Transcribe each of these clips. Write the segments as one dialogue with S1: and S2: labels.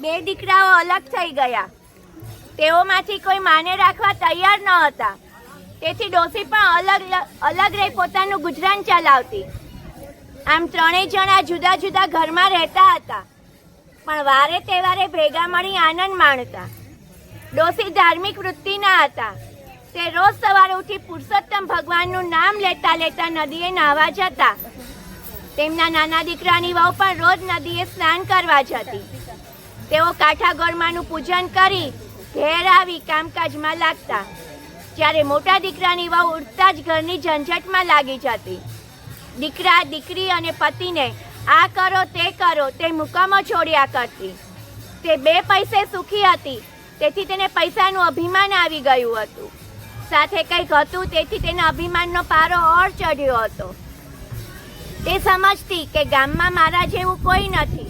S1: બે દીકરાઓ અલગ થઈ ગયા. તેઓમાંથી કોઈ માને રાખવા તૈયાર ન હતા. તેથી ડોસી પણ અલગ રહી પોતાનું ગુજરાન ચલાવતી. આમ ત્રણેય જણા જુદા જુદા ઘરમાં રહેતા હતા, પણ વારે તહેવારે ભેગા મળી આનંદ માણતા. ડોસી ધાર્મિક વૃત્તિના હતા. તે રોજ સવારે ઉઠી પુરુષોત્તમ ભગવાનનું નામ લેતા લેતા નદીએ નાહવા જતા. તેમના નાના દીકરાની વહુ પણ રોજ નદીએ સ્નાન કરવા જતી. તેઓ કાંઠા ગોરમાનું પૂજન કરી ઘેર આવી કામકાજમાં લાગતા. જ્યારે મોટા દીકરાની વહુ ઉઠતા જ ઘરની ઝંઝટમાં લાગી જતી. દીકરા દીકરી અને પતિને આ કરો તે મુકામો છોડ્યા કરતી. તે બે પૈસે સુખી હતી, તેથી તેને પૈસાનું અભિમાન આવી ગયું હતું. સાથે કંઈક હતું, તેથી તેના અભિમાનનો પારો ઓર ચડ્યો હતો. તે સમજતી કે ગામમાં મારા જેવું કોઈ નથી.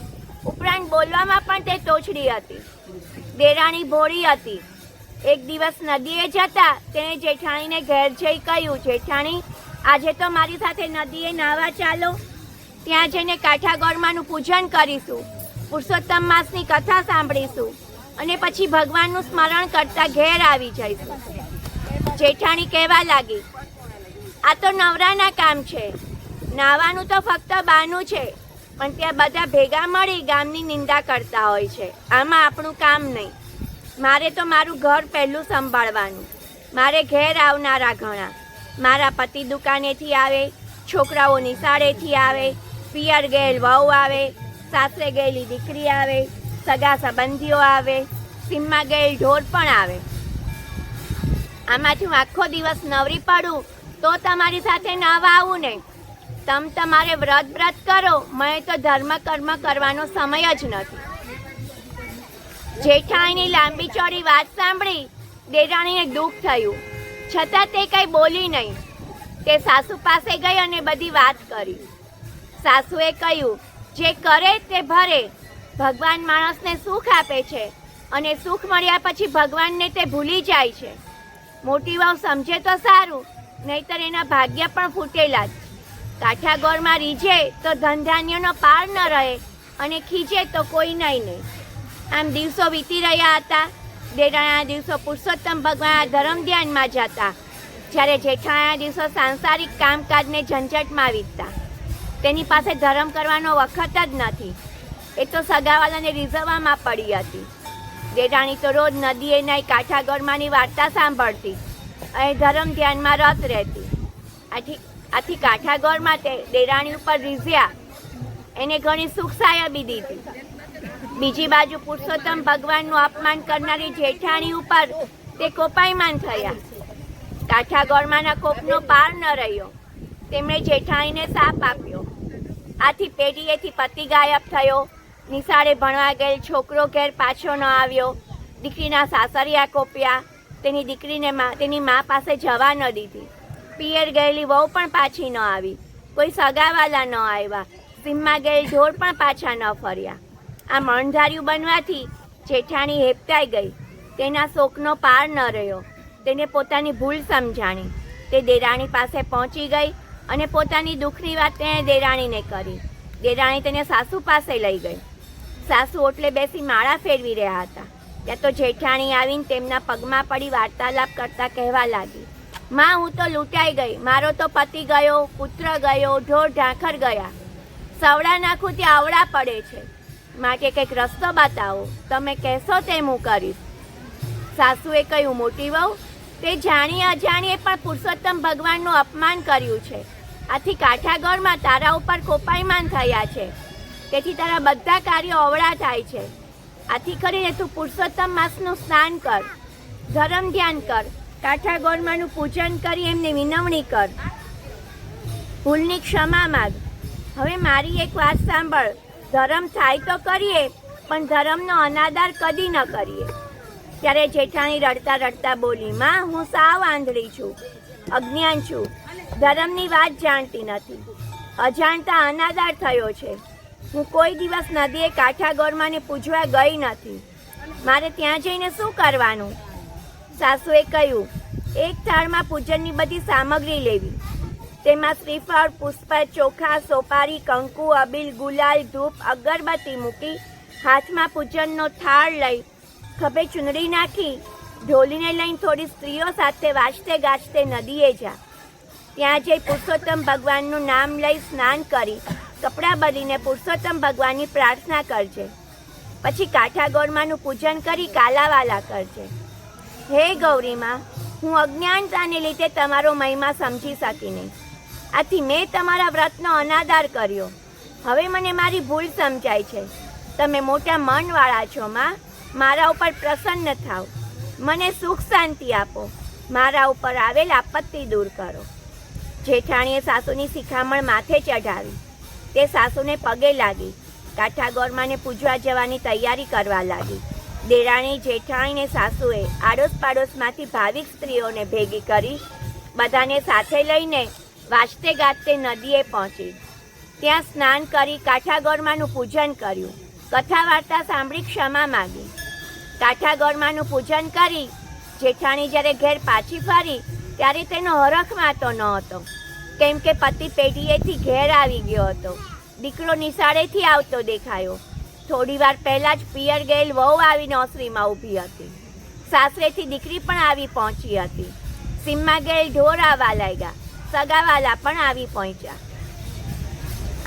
S1: ઉપરાંત બોલવામાં પણ તે તોછડી હતી. દેરાણી ભોળી હતી. એક દિવસ નદીએ જતા તેણે જેઠાણીને ઘેર જઈ કહ્યું, જેઠાણી, આજે તો મારી સાથે નદીએ નાહવા ચાલો. ત્યાં જઈને કાંઠા ગોરમાનું પૂજન કરીશું, પુરુષોત્તમ માસની કથા સાંભળીશું અને પછી ભગવાનનું સ્મરણ કરતા ઘેર આવી જઈશું. જેઠાણી કહેવા લાગી, આ તો નવરાના કામ છે. નાહવાનું તો ફક્ત બાનું છે, પણ ત્યાં બધા ભેગા મળી ગામની નિંદા કરતા હોય છે. આમાં આપણું કામ નહીં. મારે તો મારું ઘર પહેલું સંભાળવાનું. મારે ઘેર આવનારા ઘણા. મારા પતિ દુકાનેથી આવે, છોકરાઓ નિશાળેથી આવે, પિયર ગયેલ વહુ આવે, સાસરે ગયેલી દીકરી આવે, સગા સંબંધીઓ આવે, સીમમાં ગયેલ ઢોર પણ આવે. આમાંથી હું આખો દિવસ નવરી પડું તો તમારી સાથે નાહવા આવું ને. તમારે વ્રત કરો, મને તો ધર્મ કર્મ કરવાનો સમય જ નથી. જેઠાણીની લાંબી ચોડી વાત સાંભળી દેરાણીને દુઃખ થયું, છતાં તે કંઈ બોલી નહીં. તે સાસુ પાસે ગઈ અને બધી વાત કરી. સાસુએ કહ્યું, જે કરે તે ભરે. ભગવાન માણસને સુખ આપે છે અને સુખ મળ્યા પછી ભગવાનને તે ભૂલી જાય છે. મોટી વહુ સમજે તો સારું, નહીતર એના ભાગ્ય પણ ફૂટેલા જ. કાંઠા ગોરમાં રીઝે તો ધનધાન્યનો પાર ન રહે અને ખીજે તો કોઈ નહીં. આમ દિવસો વીતી રહ્યા હતા. દેરાણીના દિવસો પુરુષોત્તમ ભગવાનના ધર્મ ધ્યાનમાં જતા, જ્યારે જેઠાણીના દિવસો સાંસારિક કામકાજને ઝંઝટમાં વીતતા. તેની પાસે ધર્મ કરવાનો વખત જ નથી. એ તો સગાવાલાને રીઝવવામાં પડી હતી. દેરાણી તો રોજ નદીએ નહીં કાંઠા ગોરમાની વાર્તા સાંભળતી અને ધર્મ ધ્યાનમાં રત રહેતી. આથી કાંઠા ગોરમાં તે દેરાણી ઉપર રીઝ્યા. એને ઘણી સુખ સાયબી દીધી. બીજી બાજુ પુરુષોત્તમ ભગવાનનું અપમાન કરનારી જેઠાણી ઉપર તે કોપાયમાન થયા. કાંઠા ગોરમાના કોપનો પાર ન રહ્યો. તેમણે જેઠાણીને શાપ આપ્યો. આથી પેઢીએથી પતિ ગાયબ થયો. નિશાળે ભણવા ગયેલ છોકરો ઘેર પાછો ન આવ્યો. દીકરીના સાસરિયા કોપ્યા. તેની દીકરીને તેની મા પાસે જવા ન દીધી. પિયર ગયેલી વહુ પણ પાછી ન આવી. કોઈ સગાવાલા ન આવ્યા. સીમમાં ગયેલ ઢોર પણ પાછા ન ફર્યા. આ મણધાર્યું બનવાથી જેઠાણી હેપતાઈ ગઈ. તેના શોકનો પાર ન રહ્યો. તેને પોતાની ભૂલ સમજાણી. તે દેરાણી પાસે પહોંચી ગઈ અને પોતાની દુઃખની વાત તેણે દેરાણીને કરી. દેરાણી તેને સાસુ પાસે લઈ ગઈ. સાસુ ઓટલે બેસી માળા ફેરવી રહ્યા હતા. ત્યાં તો જેઠાણી આવીને તેમના પગમાં પડી વાર્તાલાપ કરતા કહેવા લાગી, માં, હું તો લૂંટાઈ ગઈ. મારો તો પતિ ગયો, પુત્ર ગયો, ઢોર ઢાંખર ગયા. સવડા નાખું ત્યાં આવડા પડે છે. માટે કંઈક રસ્તો બતાવો. તમે કહેશો તેમ હું કરીશ. સાસુએ કહ્યું, મોટી વહુ, તે જાણી અજાણીએ પણ પુરુષોત્તમ ભગવાનનું અપમાન કર્યું છે. આથી કાંઠા ગોરમાં તારા ઉપર કોપાયમાન થયા છે. તેથી તારા બધા કાર્યો અવળા થાય છે. આથી કરીને તું પુરુષોત્તમ માસનું સ્નાન કર, ધર્મ ધ્યાન કર, કાંઠા ગોરમાનું પૂજન કરી એમને વિનવણી કર, ભૂલની ક્ષમા માગ. હવે મારી એક વાત સાંભળ. ધર્મ થાય તો કરીએ, પણ ધર્મનો અનાદર કદી ન કરીએ. ત્યારે જેઠાણી રડતા રડતા બોલી, માં, હું સાવ આંધળી છું, અજ્ઞાન છું, ધર્મની વાત જાણતી નથી. અજાણતા અનાદર થયો છે. હું કોઈ દિવસ નદીએ કાંઠા ગોરમાને પૂજવા ગઈ નથી. મારે ત્યાં જઈને શું કરવાનું? સાસુએ કહ્યું, એક થાળમાં પૂજનની બધી સામગ્રી લેવી. તેમાં શ્રીફળ, પુષ્પ, ચોખા, સોપારી, કંકુ, અબીલ, ગુલાલ, ધૂપ, અગરબત્તી મૂકી હાથમાં પૂજનનો થાળ લઈ ખભે ચુંદડી નાખી ઢોલીને લઈને થોડી સ્ત્રીઓ સાથે વાજતે ગાજતે નદીએ જા. ત્યાં જઈ પુરુષોત્તમ ભગવાનનું નામ લઈ સ્નાન કરી કપડાં બદલીને પુરુષોત્તમ ભગવાનની પ્રાર્થના કરજે. પછી કાઠા ગોરમાનું પૂજન કરી કાલાવાલા કરજે. હે ગૌરીમાં, હું અજ્ઞાનતાને લીધે તમારો મહિમા સમજી શકી નહીં. આથી મેં તમારા વ્રતનો અનાદર કર્યો. હવે મને મારી ભૂલ સમજાય છે. તમે મોટા મનવાળા છો માં, મારા ઉપર પ્રસન્ન થાવ. મને સુખ શાંતિ આપો. મારા ઉપર આવેલ આપત્તિ દૂર કરો. જેઠાણીએ સાસુની શિખામણ માથે ચઢાવી. તે સાસુને પગે લાગી કાઠા ગોરમાને પૂજવા જવાની તૈયારી કરવા લાગી. દેરાણી જેઠાણીને સાસુએ આડોશ પાડોશમાંથી ભાવિક સ્ત્રીઓને ભેગી કરી બધાને સાથે લઈને વાજતે ગાજતે નદીએ પહોંચી. ત્યાં સ્નાન કરી કાઠા ગોરમાનું પૂજન કર્યું. કથા વાર્તા સાંભળી ક્ષમા માગી. કાઠા ગોરમાનું પૂજન કરી જેઠાણી જ્યારે ઘેર પાછી ફરી ત્યારે તેનો હરખ માતો ન હતો, કેમ કે પતિ પેઢીએથી ઘેર આવી ગયો હતો. દીકરો નિશાળેથી આવતો દેખાયો. થોડી વાર પહેલા જ પિયર ગયેલ વહુ આવીને ઓસરીમાં ઊભી હતી. સાસરેથી દીકરી પણ આવી પહોંચી હતી. સીમમાં ગયેલ ઢોર આવવા લાગ્યા. સગાવાલા પણ આવી પહોંચ્યા.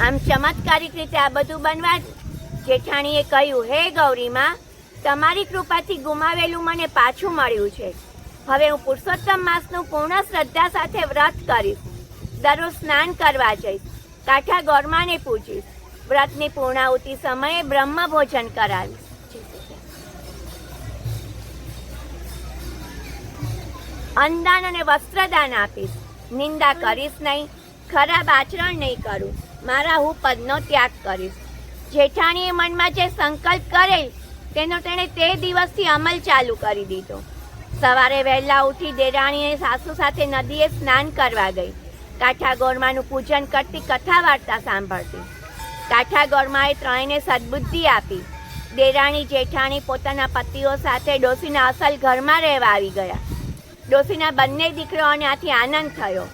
S1: આમ ચમત્કારિક રીતે આ બધું બનવા જેઠાણીએ કહ્યું, હે ગૌરીમાં, તમારી કૃપાથી ગુમાવેલું મને પાછું મળ્યું છે. હવે હું પુરુષોત્તમ માસનું પૂર્ણ શ્રદ્ધા સાથે વ્રત કરીશ. દરરોજ સ્નાન કરવા જઈશ. કાઠા ગોરમાને પૂજીશ. વ્રતની પૂર્ણાહુતિ સમયે બ્રહ્મ ભોજન કરાવીશ. અન્નદાન અને વસ્ત્રદાન આપીશ. નિંદા કરીશ નહીં. ખરાબ આચરણ નહીં કરું. મારા હું પદનો ત્યાગ કરીશ. જેઠાણીએ મનમાં જે સંકલ્પ કરેલ તેનો તેણે તે દિવસથી અમલ ચાલુ કરી દીધો. સવારે વહેલા ઉઠી દેરાણીએ સાસુ સાથે નદીએ સ્નાન કરવા ગઈ. કાઠા ગોરમાનું પૂજન કરતી કથા વાર્તા સાંભળતી. કાઠા ગોરમાએ ત્રણેયને સદબુદ્ધિ આપી. દેરાણી જેઠાણી પોતાના પતિઓ સાથે ડોશીના અસલ ઘરમાં રહેવા આવી ગયા. ડોશીના બંને દીકરાઓને આથી આનંદ થયો.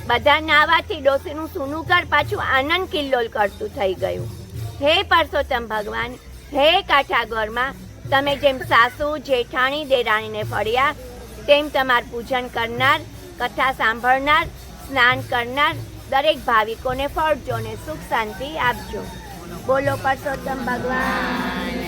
S1: બધા નાવાથી ડોશીનું સૂનું ઘર પાછું આનંદ કિલ્લોલ કરતું થઈ ગયું. હે પરસોત્તમ ભગવાન, હે કાઠા ગોરમા, તમે જેમ સાસુ જેઠાણી દેરાણીને ફળ્યા તેમ તમારું પૂજન કરનાર, કથા સાંભળનાર, સ્નાન કરનાર દરેક ભાવિકોને ફળજો ને સુખ શાંતિ આપજો. બોલો પરસોત્તમ ભગવાન.